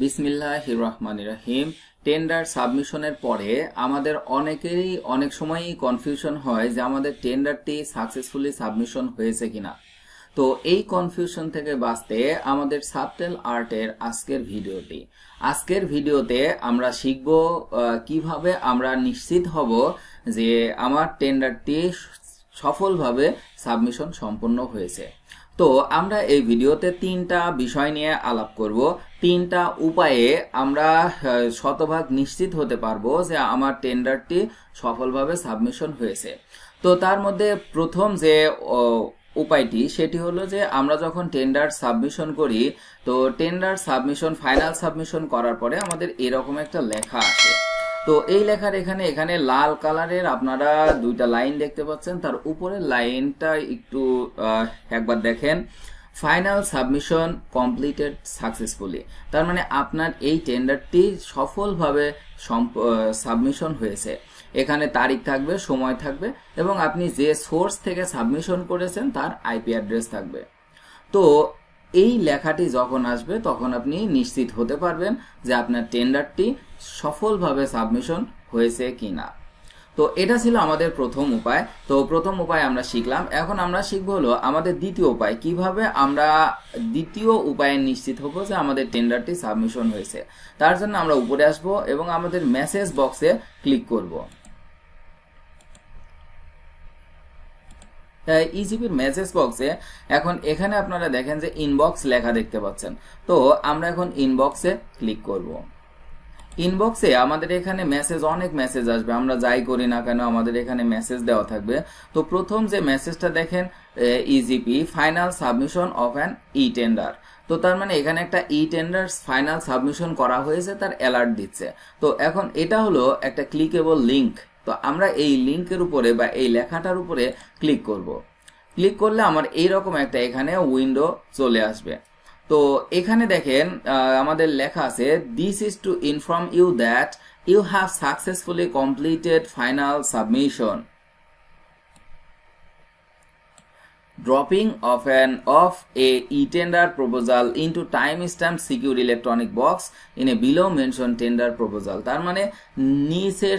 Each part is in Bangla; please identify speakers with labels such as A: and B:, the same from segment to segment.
A: বিসমিল্লাহির রহমানির রহিম। টেন্ডার সাবমিশনের পরে আমাদের অনেকেরই অনেক সময়ই কনফিউশন হয় যে আমাদের টেন্ডারটি সাকসেসফুলি সাবমিশন হয়েছে কিনা। তো এই কনফিউশন থেকে বাঁচতে আমাদের সাবটেল আর্টের আজকের ভিডিওতে আমরা শিখব কিভাবে আমরা নিশ্চিত হব যে আমার টেন্ডারটি সফলভাবে সাবমিশন সম্পন্ন হয়েছে। তো আমরা এই ভিডিওতে তিনটা বিষয় নিয়ে আলাপ করব। তিনটা উপায়ে আমরা শতভাগ নিশ্চিত হতে পারবো যে আমার টেন্ডারটি সফলভাবে সাবমিশন হয়েছে। তো তার মধ্যে প্রথম যে উপায়টি সেটি হলো যে আমরা যখন টেন্ডার সাবমিশন করি, তো টেন্ডার সাবমিশন ফাইনাল সাবমিশন করার পরে আমাদের এরকম একটা লেখা আসে। তো এই লেখার এখানে লাল কালারের আপনারা দুইটা লাইন দেখতে পাচ্ছেন। তার উপরের লাইনটা একটু একবার দেখেন, ফাইনাল সাবমিশন কমপ্লিটেড সাকসেসফুলি। তার মানে আপনার এই টেন্ডারটি সফলভাবে সাবমিশন হয়েছে। এখানে তারিখ থাকবে, সময় থাকবে এবং আপনি যে সোর্স থেকে সাবমিশন করেছেন তার আইপি অ্যাড্রেস থাকবে। তো এই লেখাটি যখন আসবে তখন আপনি নিশ্চিত হতে পারবেন যে আপনার টেন্ডারটি সফলভাবে সাবমিশন হয়েছে কিনা। তো এটা ছিল আমাদের প্রথম উপায়। তো প্রথম উপায় আমরা শিখলাম। এখন আমরা শিখব হলো আমাদের দ্বিতীয় উপায়, কিভাবে আমরা দ্বিতীয় উপায়ে নিশ্চিত হব যে আমাদের টেন্ডারটি সাবমিশন হয়েছে। তার জন্য আমরা উপরে আসব এবং আমাদের মেসেজ বক্সে ক্লিক করব। ইজিপির মেসেজ বক্সে এখন এখানে আপনারা দেখেন যে ইনবক্স লেখা দেখতে পাচ্ছেন। তো আমরা এখন ইনবক্সে ক্লিক করব। ইনবক্সে আমাদের এখানে অনেক মেসেজ আসবে, আমরা যাই করি না কেন আমাদের এখানে মেসেজ দেওয়া থাকবে। তো প্রথম যে মেসেজটা দেখেন, e-GP final submission of an E tender. তো তার মানে এখানে একটা ই টেন্ডার ফাইনাল সাবমিশন করা হয়েছে, তার অ্যালার্ট দিচ্ছে। তো এখন এটা হলো একটা ক্লিকেবল লিঙ্ক। তো আমরা এই লিঙ্কের উপরে বা এই লেখাটার উপরে ক্লিক করব। ক্লিক করলে আমার এইরকম একটা এখানে উইন্ডো চলে আসবে। তো এখানে দেখেন আমাদের লেখা আছে, this is to inform you that you have successfully completed final submission dropping of a e-tender proposal into time-stamped secure electronic box in a below mentioned tender proposal। তার মানে নিচের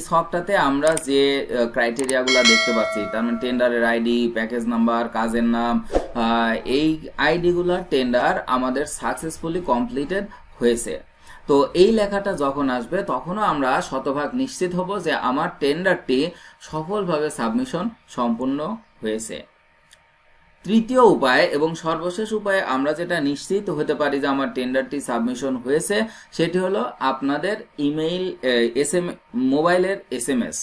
A: ছকটাতে আমরা যে ক্রাইটেরিয়াগুলো দেখতে পাচ্ছি, তার মানে টেন্ডারের আইডি, প্যাকেজ নাম্বার, কাজের নাম, এই আইডিগুলোর টেন্ডার আমাদের সাকসেসফুলি কমপ্লিটেড হয়েছে। তো এই লেখাটা যখন আসবে তখনও আমরা শতভাগ নিশ্চিত হব যে আমার টেন্ডারটি সফলভাবে সাবমিশন সম্পূর্ণ হয়েছে। তৃতীয় উপায় এবং সর্বশেষ উপায়ে আমরা যেটা নিশ্চিত হতে পারি যে আমার টেন্ডারটি সাবমিশন হয়েছে সেটি হলো আপনাদের ইমেইল, মোবাইলের SMS।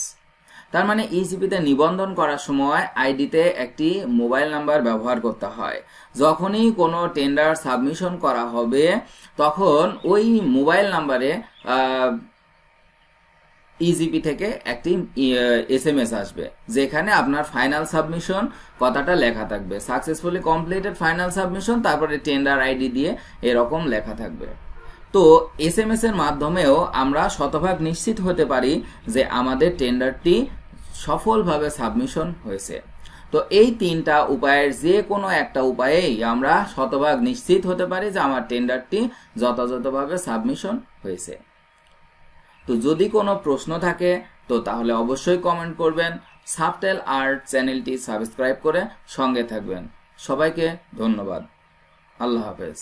A: তার মানে ইজিপিতে নিবন্ধন করার সময় আইডিতে একটি মোবাইল নাম্বার ব্যবহার করতে হয়। যখনই কোনো টেন্ডার সাবমিশন করা হবে তখন ওই মোবাইল নাম্বারে ইজিপি থেকে একটি SMS আসবে, যেখানে আপনার ফাইনাল সাবমিশন কথাটা লেখা থাকবে, সাকসেসফুলি কমপ্লিটেড ফাইনাল সাবমিশন, তারপরে টেন্ডার আইডি দিয়ে এরকম লেখা থাকবে। তো SMS এর মাধ্যমেও আমরা শতভাগ নিশ্চিত হতে পারি যে আমাদের টেন্ডারটি সফলভাবে সাবমিশন হয়েছে। তো এই তিনটা উপায়ের যে কোনো একটা উপায়েই আমরা শতভাগ নিশ্চিত হতে পারি যে আমার টেন্ডারটি যথাযথভাবে সাবমিশন হয়েছে। তো যদি কোনো প্রশ্ন থাকে তো তাহলে অবশ্যই কমেন্ট করবেন। সাবটেল আর্ট চ্যানেলটি সাবস্ক্রাইব করে সঙ্গে থাকবেন। সবাইকে ধন্যবাদ। আল্লাহ হাফেজ।